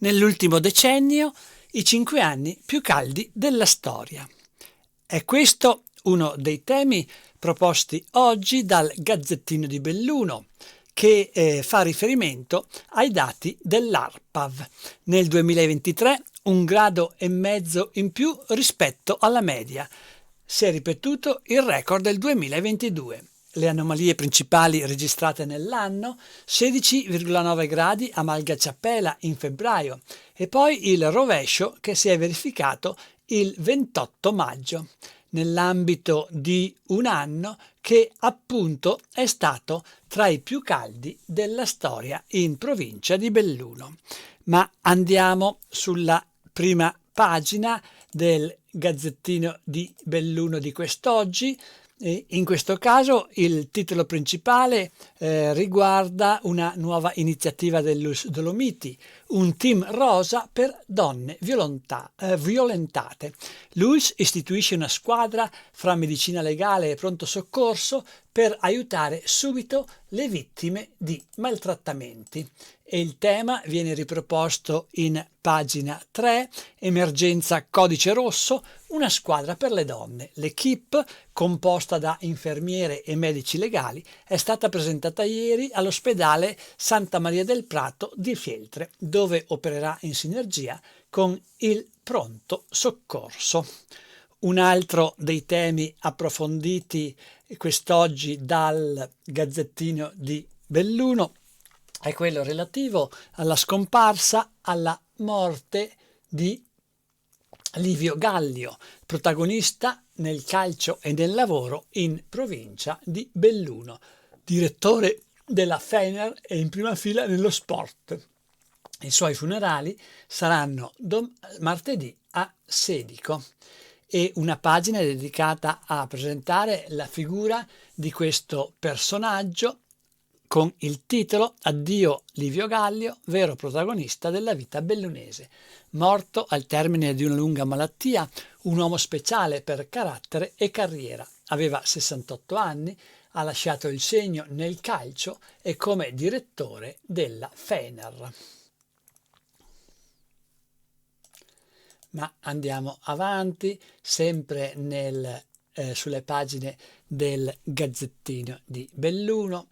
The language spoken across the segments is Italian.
Nell'ultimo decennio, i 5 anni più caldi della storia. È questo uno dei temi proposti oggi dal Gazzettino di Belluno, che fa riferimento ai dati dell'ARPAV. Nel 2023 1,5 gradi in più rispetto alla media. Si è ripetuto il record del 2022. Le anomalie principali registrate nell'anno: 16,9 gradi a Malgacciapela in febbraio e poi il rovescio che si è verificato il 28 maggio, nell'ambito di un anno che appunto è stato tra i più caldi della storia in provincia di Belluno. Ma andiamo sulla prima pagina del Gazzettino di Belluno di quest'oggi. In questo caso il titolo principale riguarda una nuova iniziativa dell'Us Dolomiti, un team rosa per donne violentate. L'ULS istituisce una squadra fra medicina legale e pronto soccorso per aiutare subito le vittime di maltrattamenti. E il tema viene riproposto in pagina 3, emergenza codice rosso, una squadra per le donne. L'equipe, composta da infermiere e medici legali, è stata presentata ieri all'ospedale Santa Maria del Prato di Fieltre, dove opererà in sinergia con il pronto soccorso. Un altro dei temi approfonditi quest'oggi dal Gazzettino di Belluno è quello relativo alla scomparsa, alla morte di Livio Gallio, protagonista nel calcio e nel lavoro in provincia di Belluno, direttore della Fener e in prima fila nello sport. I suoi funerali saranno martedì a Sedico, e una pagina è dedicata a presentare la figura di questo personaggio con il titolo Addio Livio Gallio, vero protagonista della vita bellunese. Morto al termine di una lunga malattia, un uomo speciale per carattere e carriera. Aveva 68 anni, ha lasciato il segno nel calcio e come direttore della Fener. Ma andiamo avanti, sempre sulle pagine del Gazzettino di Belluno.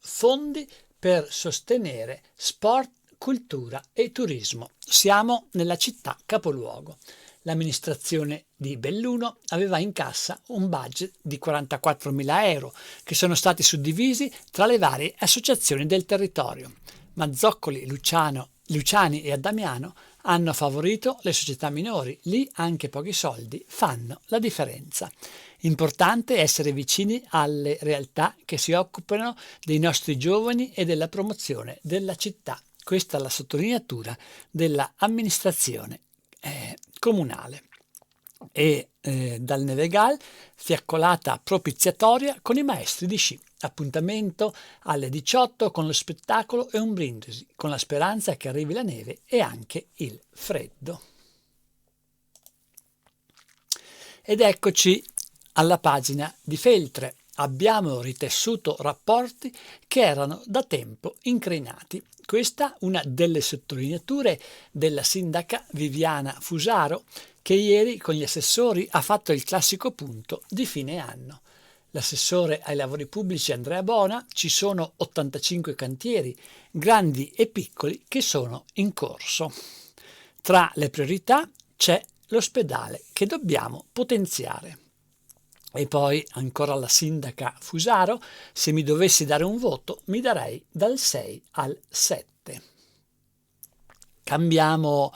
Fondi per sostenere sport, cultura e turismo. Siamo nella città capoluogo. L'amministrazione di Belluno aveva in cassa un budget di 44.000 euro che sono stati suddivisi tra le varie associazioni del territorio. Mazzoccoli, Luciani e Addamiano hanno favorito le società minori. Lì anche pochi soldi fanno la differenza. Importante essere vicini alle realtà che si occupano dei nostri giovani e della promozione della città. Questa è la sottolineatura dell'amministrazione comunale. E dal Nevegal, fiaccolata propiziatoria con i maestri di sci. Appuntamento alle 18 con lo spettacolo e un brindisi, con la speranza che arrivi la neve e anche il freddo. Ed eccoci alla pagina di Feltre. Abbiamo ritessuto rapporti che erano da tempo incrinati. Questa una delle sottolineature della sindaca Viviana Fusaro, che ieri con gli assessori ha fatto il classico punto di fine anno. L'assessore ai lavori pubblici Andrea Bona: ci sono 85 cantieri, grandi e piccoli, che sono in corso. Tra le priorità c'è l'ospedale che dobbiamo potenziare. E poi ancora la sindaca Fusaro: se mi dovessi dare un voto mi darei dal 6 al 7. Cambiamo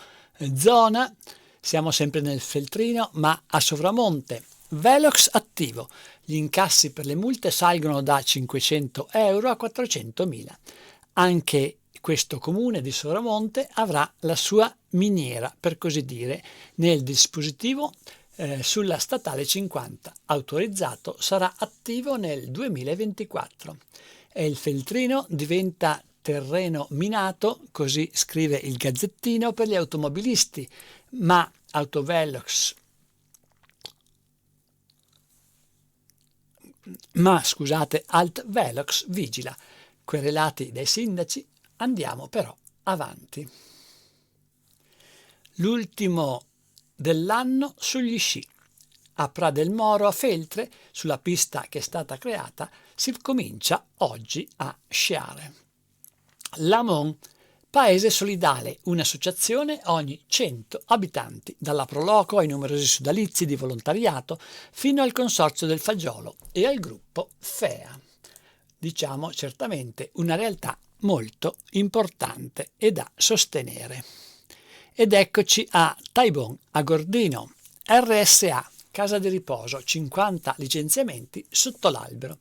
zona, siamo sempre nel Feltrino ma a Sovramonte. Velox attivo, gli incassi per le multe salgono da 500 euro a 400.000. Anche questo comune di Sovramonte avrà la sua miniera, per così dire, nel dispositivo sulla statale 50, autorizzato, sarà attivo nel 2024. E il Feltrino diventa terreno minato, così scrive il Gazzettino, per gli automobilisti, ma Alt Velox vigila. Querelati dai sindaci, andiamo però avanti. L'ultimo dell'anno sugli sci. A Pra del Moro a Feltre, sulla pista che è stata creata, si comincia oggi a sciare. Lamon, paese solidale, un'associazione ogni 100 abitanti, dalla Proloco ai numerosi sodalizi di volontariato fino al Consorzio del Fagiolo e al gruppo FEA. Diciamo certamente una realtà molto importante e da sostenere. Ed eccoci a Taibon, a Gordino, RSA, casa di riposo, 50 licenziamenti sotto l'albero.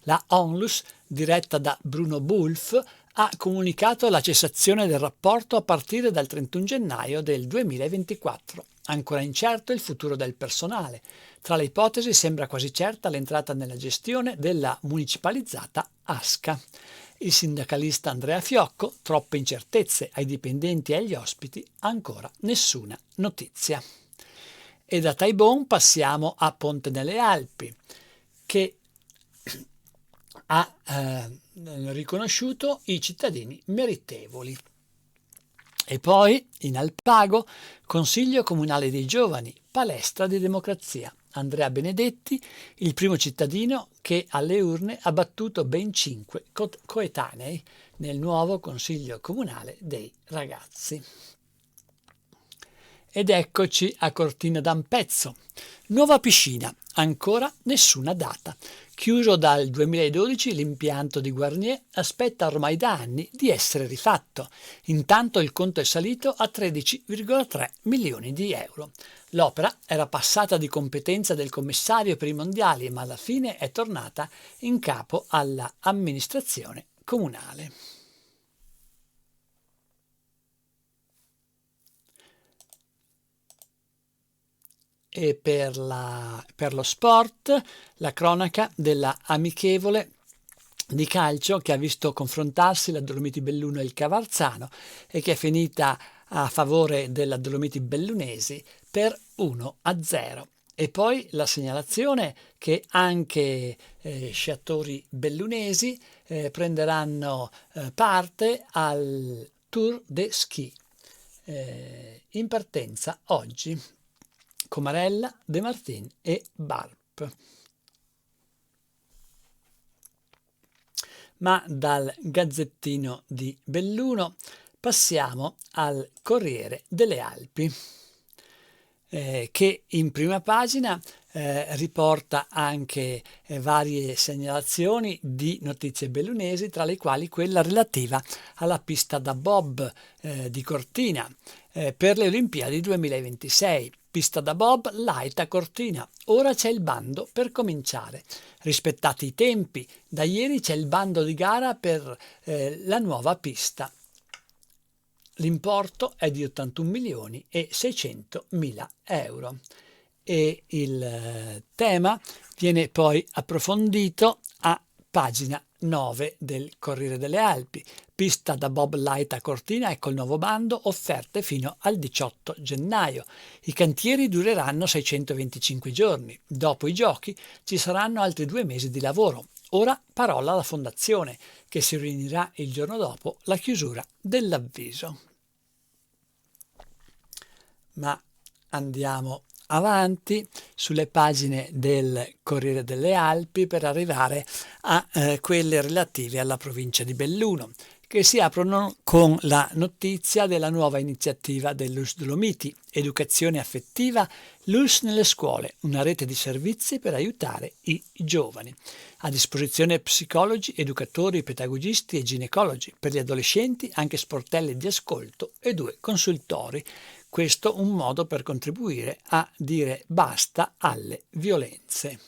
La Onlus, diretta da Bruno Bulff, ha comunicato la cessazione del rapporto a partire dal 31 gennaio del 2024. Ancora incerto il futuro del personale. Tra le ipotesi sembra quasi certa l'entrata nella gestione della municipalizzata Asca. Il sindacalista Andrea Fiocco, troppe incertezze ai dipendenti e agli ospiti, ancora nessuna notizia. E da Taibon passiamo a Ponte nelle Alpi, che ha riconosciuto i cittadini meritevoli. E poi in Alpago, Consiglio Comunale dei Giovani, palestra di democrazia. Andrea Benedetti, il primo cittadino che alle urne ha battuto ben 5 coetanei nel nuovo Consiglio Comunale dei Ragazzi. Ed eccoci a Cortina d'Ampezzo. Nuova piscina, ancora nessuna data. Chiuso dal 2012, l'impianto di Guarnier aspetta ormai da anni di essere rifatto. Intanto il conto è salito a 13,3 milioni di euro. L'opera era passata di competenza del commissario per i mondiali, ma alla fine è tornata in capo alla amministrazione comunale. E per lo sport, la cronaca della amichevole di calcio che ha visto confrontarsi la Dolomiti Belluno e il Cavarzano e che è finita a favore della Dolomiti Bellunesi per 1-0. E poi la segnalazione che anche sciatori bellunesi prenderanno parte al Tour de Ski in partenza oggi. Comarella, De Martin e Barp. Ma dal Gazzettino di Belluno passiamo al Corriere delle Alpi, che in prima pagina riporta anche varie segnalazioni di notizie bellunesi, tra le quali quella relativa alla pista da bob di Cortina per le Olimpiadi 2026. Pista da bob light a Cortina, ora c'è il bando per cominciare. Rispettati i tempi, da ieri c'è il bando di gara per la nuova pista. L'importo è di 81 milioni e 600 mila euro. E il tema viene poi approfondito a pagina 9 del Corriere delle Alpi. Pista da bob light a Cortina, ecco il nuovo bando, offerte fino al 18 gennaio. I cantieri dureranno 625 giorni. Dopo i giochi ci saranno altri 2 mesi di lavoro. Ora parola alla fondazione, che si riunirà il giorno dopo la chiusura dell'avviso. Ma andiamo avanti sulle pagine del Corriere delle Alpi per arrivare a quelle relative alla provincia di Belluno, che si aprono con la notizia della nuova iniziativa dell'Us Dolomiti, educazione affettiva, l'Us nelle scuole, una rete di servizi per aiutare i giovani. A disposizione psicologi, educatori, pedagogisti e ginecologi, per gli adolescenti anche sportelli di ascolto e 2 consultori. Questo un modo per contribuire a dire basta alle violenze.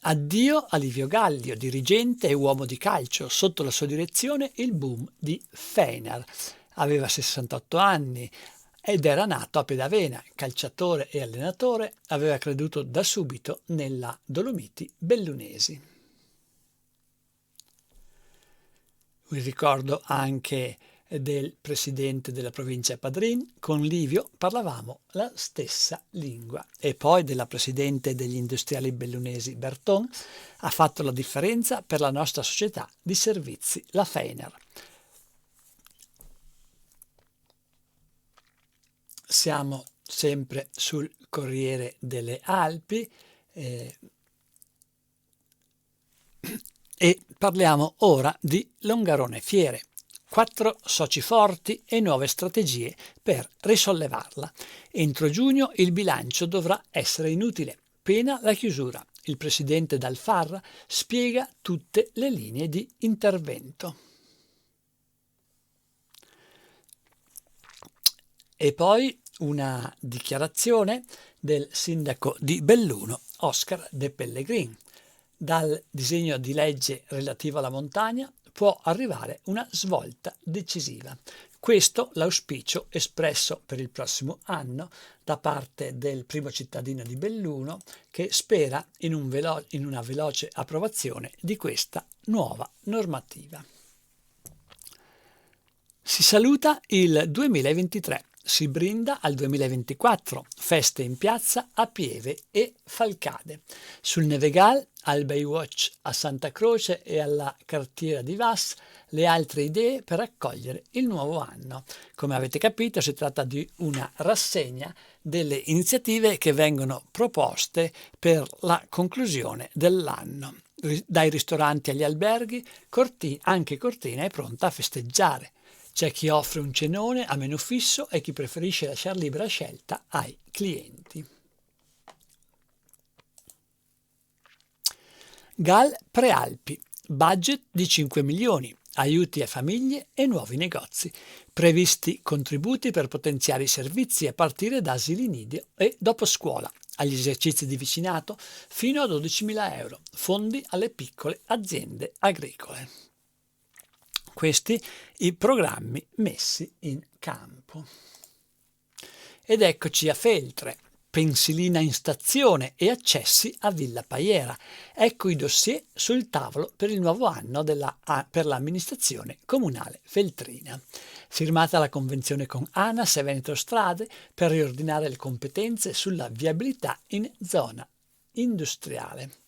Addio a Livio Gallio, dirigente e uomo di calcio. Sotto la sua direzione il boom di Feiner. Aveva 68 anni ed era nato a Pedavena. Calciatore e allenatore, aveva creduto da subito nella Dolomiti Bellunesi. Vi ricordo anche del presidente della provincia Padrin, con Livio parlavamo la stessa lingua, e poi della presidente degli industriali bellunesi Berton ha fatto la differenza per la nostra società di servizi, la Feiner. Siamo sempre sul Corriere delle Alpi e parliamo ora di Longarone Fiere. 4 soci forti e nuove strategie per risollevarla. Entro giugno il bilancio dovrà essere inutile, pena la chiusura. Il presidente Dalfarra spiega tutte le linee di intervento. E poi una dichiarazione del sindaco di Belluno, Oscar De Pellegrin. Dal disegno di legge relativo alla montagna può arrivare una svolta decisiva. Questo l'auspicio espresso per il prossimo anno da parte del primo cittadino di Belluno, che spera in una veloce approvazione di questa nuova normativa. Si saluta il 2023. Si brinda al 2024, feste in piazza a Pieve e Falcade. Sul Nevegal, al Baywatch a Santa Croce e alla Cartiera di Vas, le altre idee per accogliere il nuovo anno. Come avete capito, si tratta di una rassegna delle iniziative che vengono proposte per la conclusione dell'anno. Dai ristoranti agli alberghi, anche Cortina è pronta a festeggiare. C'è chi offre un cenone a menu fisso e chi preferisce lasciare libera scelta ai clienti. GAL Prealpi, budget di 5 milioni, aiuti a famiglie e nuovi negozi, previsti contributi per potenziare i servizi a partire da asili nido e dopo scuola, agli esercizi di vicinato fino a 12.000 euro, fondi alle piccole aziende agricole. Questi i programmi messi in campo. Ed eccoci a Feltre, pensilina in stazione e accessi a Villa Paiera. Ecco i dossier sul tavolo per il nuovo anno per l'amministrazione comunale feltrina. Firmata la convenzione con ANAS e Veneto Strade per riordinare le competenze sulla viabilità in zona industriale.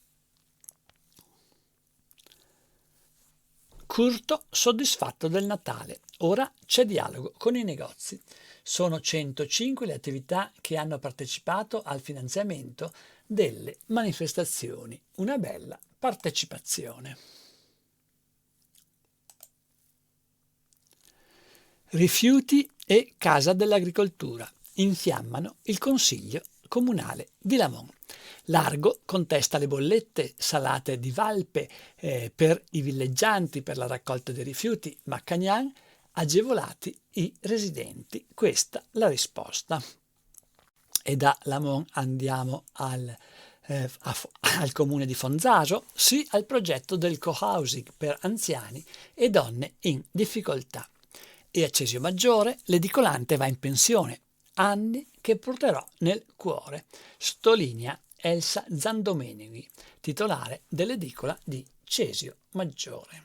Curto soddisfatto del Natale, ora c'è dialogo con i negozi. Sono 105 le attività che hanno partecipato al finanziamento delle manifestazioni. Una bella partecipazione. Rifiuti e Casa dell'Agricoltura infiammano il Consiglio Comunale di Lamon. Largo contesta le bollette salate di Valpe per i villeggianti per la raccolta dei rifiuti, ma Cagnan agevolati i residenti. Questa la risposta. E da Lamon andiamo al comune di Fonzaso, sì al progetto del co-housing per anziani e donne in difficoltà. E a Cesio Maggiore l'edicolante va in pensione, anni che porterò nel cuore, sottolinea Elsa Zandomeneghi, titolare dell'edicola di Cesio Maggiore.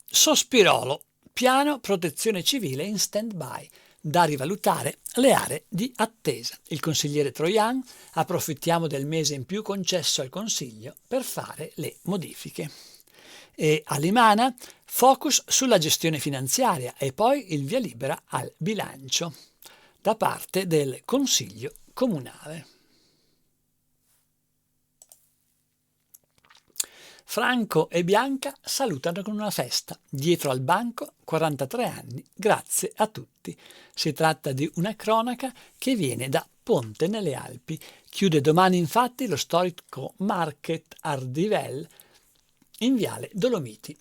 Sospirolo, piano protezione civile in stand-by, da rivalutare le aree di attesa. Il consigliere Troian, approfittiamo del mese in più concesso al Consiglio per fare le modifiche. E a Limana, focus sulla gestione finanziaria e poi il via libera al bilancio da parte del Consiglio Comunale. Franco e Bianca salutano con una festa. Dietro al banco, 43 anni, grazie a tutti. Si tratta di una cronaca che viene da Ponte nelle Alpi. Chiude domani infatti lo storico Market Ardivel in viale Dolomiti.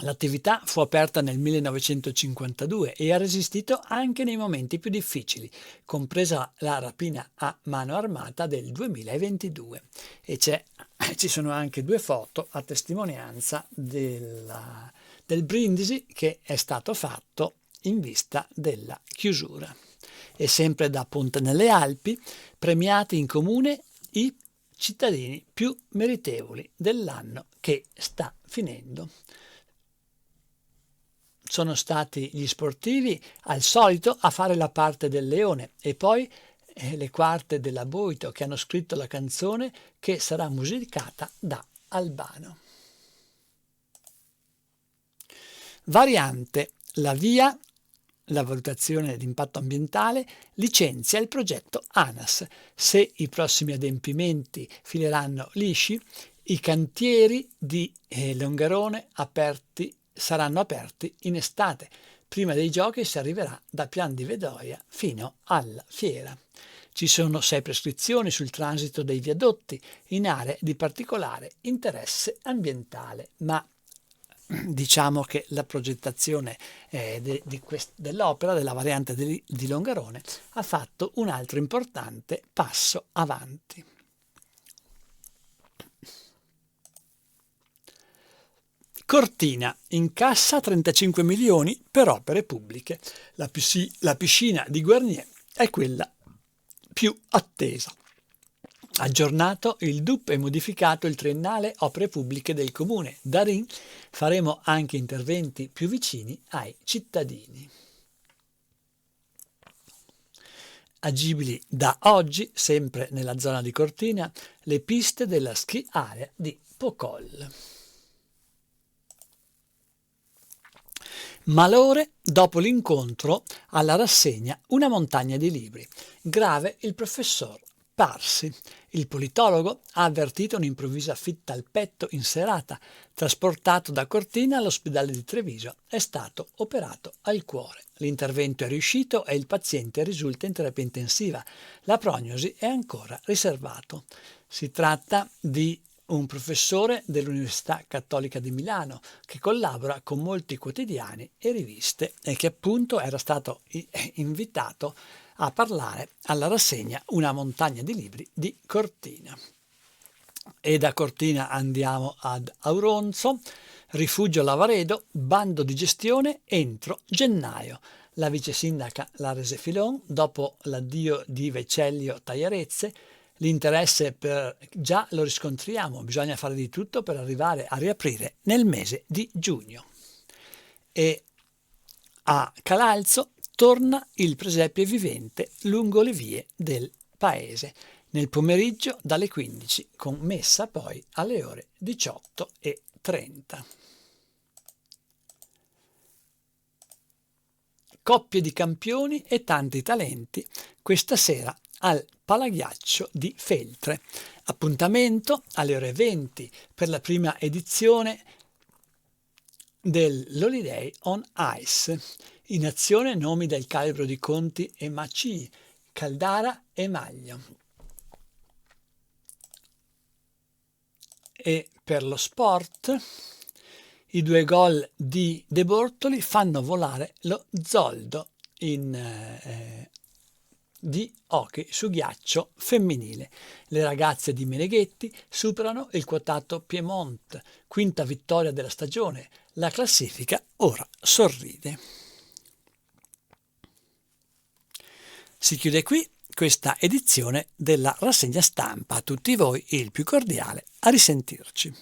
L'attività fu aperta nel 1952 e ha resistito anche nei momenti più difficili, compresa la rapina a mano armata del 2022. E ci sono anche 2 foto a testimonianza del brindisi che è stato fatto in vista della chiusura. E sempre da Ponte nelle Alpi, premiati in comune i cittadini più meritevoli dell'anno che sta finendo. Sono stati gli sportivi al solito a fare la parte del leone e poi le quarte della Boito che hanno scritto la canzone che sarà musicata da Albano. Variante: la VIA, la valutazione di impatto ambientale, licenzia il progetto ANAS. Se i prossimi adempimenti fileranno lisci, i cantieri di Longarone saranno aperti in estate. Prima dei giochi si arriverà da Pian di Vedoia fino alla fiera. Ci sono 6 prescrizioni sul transito dei viadotti in aree di particolare interesse ambientale, ma diciamo che la progettazione dell'opera, della variante di Longarone, ha fatto un altro importante passo avanti. Cortina incassa 35 milioni per opere pubbliche. La piscina di Guarnier è quella più attesa. Aggiornato il DUP e modificato il triennale opere pubbliche del comune. Da RIN faremo anche interventi più vicini ai cittadini. Agibili da oggi, sempre nella zona di Cortina, le piste della ski area di Pocol. Malore dopo l'incontro alla rassegna Una montagna di libri. Grave il professor Parsi. Il politologo ha avvertito un'improvvisa fitta al petto in serata. Trasportato da Cortina all'ospedale di Treviso, è stato operato al cuore. L'intervento è riuscito e il paziente risulta in terapia intensiva. La prognosi è ancora riservato. Si tratta di un professore dell'Università Cattolica di Milano che collabora con molti quotidiani e riviste e che appunto era stato invitato a parlare alla rassegna Una montagna di libri di Cortina. E da Cortina andiamo ad Auronzo, Rifugio Lavaredo, bando di gestione entro gennaio. La vice sindaca Larese Filon, dopo l'addio di Vecellio Tagliarezze, l'interesse già lo riscontriamo, bisogna fare di tutto per arrivare a riaprire nel mese di giugno. E a Calalzo torna il presepe vivente lungo le vie del paese, nel pomeriggio dalle 15, con messa poi alle ore 18:30. Coppie di campioni e tanti talenti questa sera al Palaghiaccio di Feltre. Appuntamento alle ore 20 per la prima edizione dell'Holiday on Ice. In azione nomi del calibro di Conti e Macì, Caldara e Maglio. E per lo sport, i 2 gol di De Bortoli fanno volare lo Zoldo di hockey su ghiaccio femminile. Le ragazze di Meneghetti superano il quotato Piemont, quinta vittoria della stagione. La classifica ora sorride. Si chiude qui questa edizione della rassegna stampa. A tutti voi il più cordiale a risentirci.